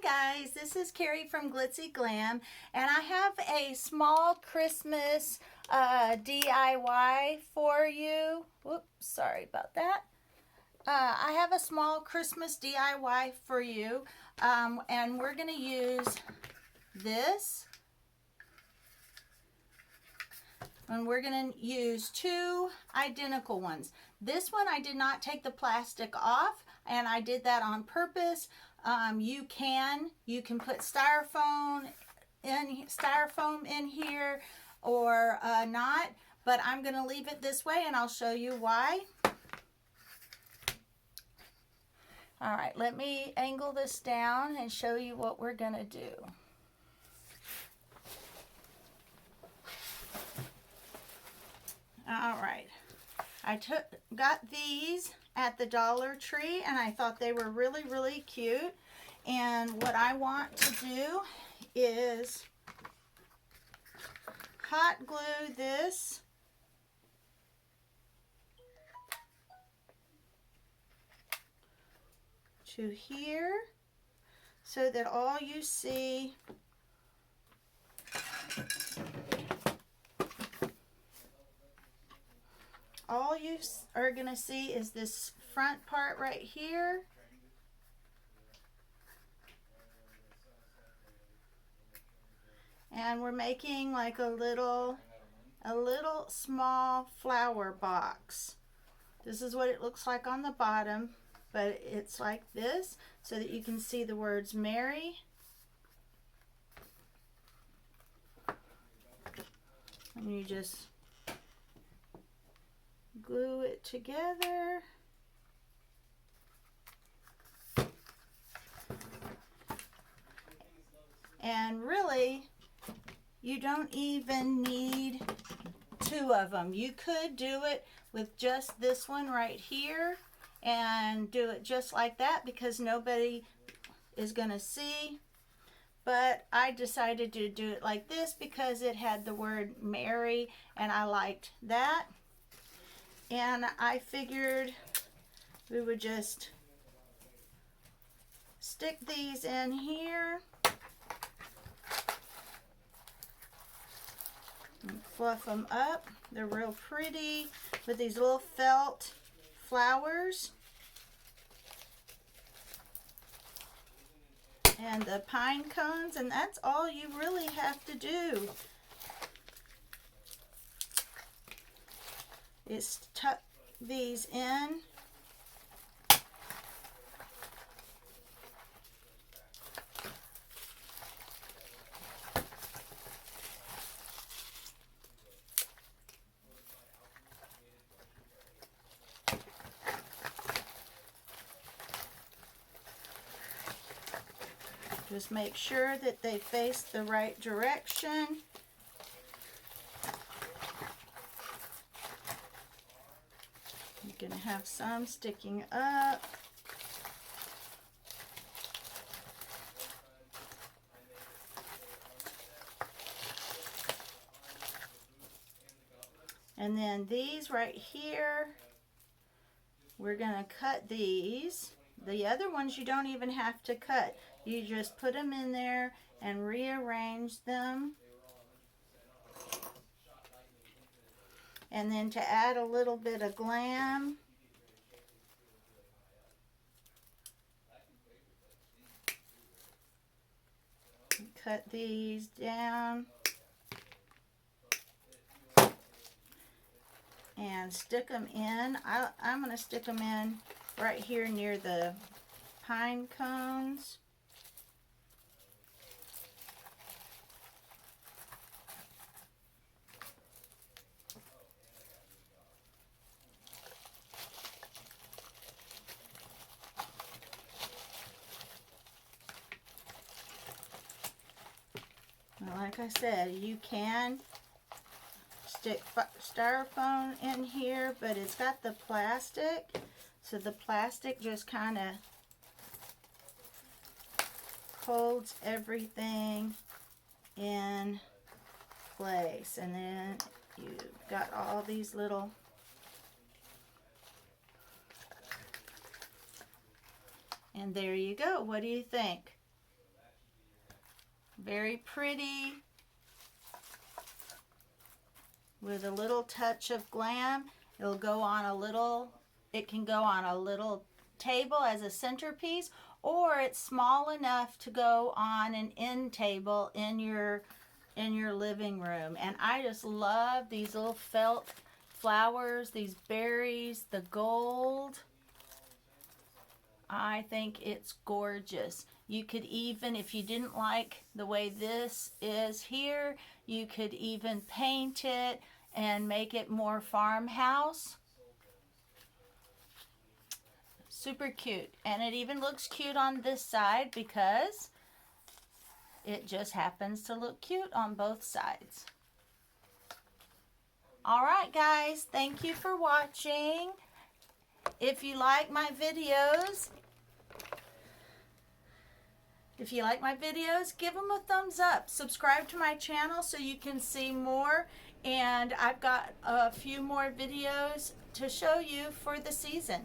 guys, this is Carrie from Glitzy Glam, and I have a small Christmas DIY for you. Whoops, sorry about that. I have a small Christmas DIY for you, and we're going to use this, and we're going to use two identical ones. This one I did not take the plastic off, and I did that on purpose. You can put styrofoam in here or not, but I'm going to leave it this way, and I'll show you why. All right, let me angle this down and show you what we're going to do. All right, I got these at the Dollar Tree, and I thought they were really cute. And what I want to do is hot glue this to here so that all you see are going to see is this front part right here. And we're making like a little small flower box. This is what it looks like on the bottom, but it's like this so that you can see the words Merry. And you just glue it together. And really, you don't even need two of them. You could do it with just this one right here and do it just like that because nobody is going to see. But I decided to do it like this because it had the word Merry and I liked that. And I figured we would just stick these in here and fluff them up. They're real pretty with these little felt flowers. And the pine cones, and that's all you really have to do is tuck these in. Just make sure that they face the right direction. You're going to have some sticking up. And then these right here, we're going to cut these. The other ones you don't even have to cut. You just put them in there and rearrange them. And then to add a little bit of glam, cut these down and stick them in. I'm going to stick them in right here near the pine cones. Like I said, you can stick styrofoam in here, but it's got the plastic, so the plastic just kind of holds everything in place. And then you've got all these little And there you go. What do you think? Very pretty. With a little touch of glam. It'll go on a little, it can go on a little table as a centerpiece, or it's small enough to go on an end table in your living room. And I just love these little felt flowers, these berries, the gold. I think it's gorgeous. You could even, if you didn't like the way this is here, you could even paint it and make it more farmhouse. Super cute. And it even looks cute on this side because it just happens to look cute on both sides. Alright guys, thank you for watching. If you like my videos, give them a thumbs up. Subscribe to my channel so you can see more. And I've got a few more videos to show you for the season.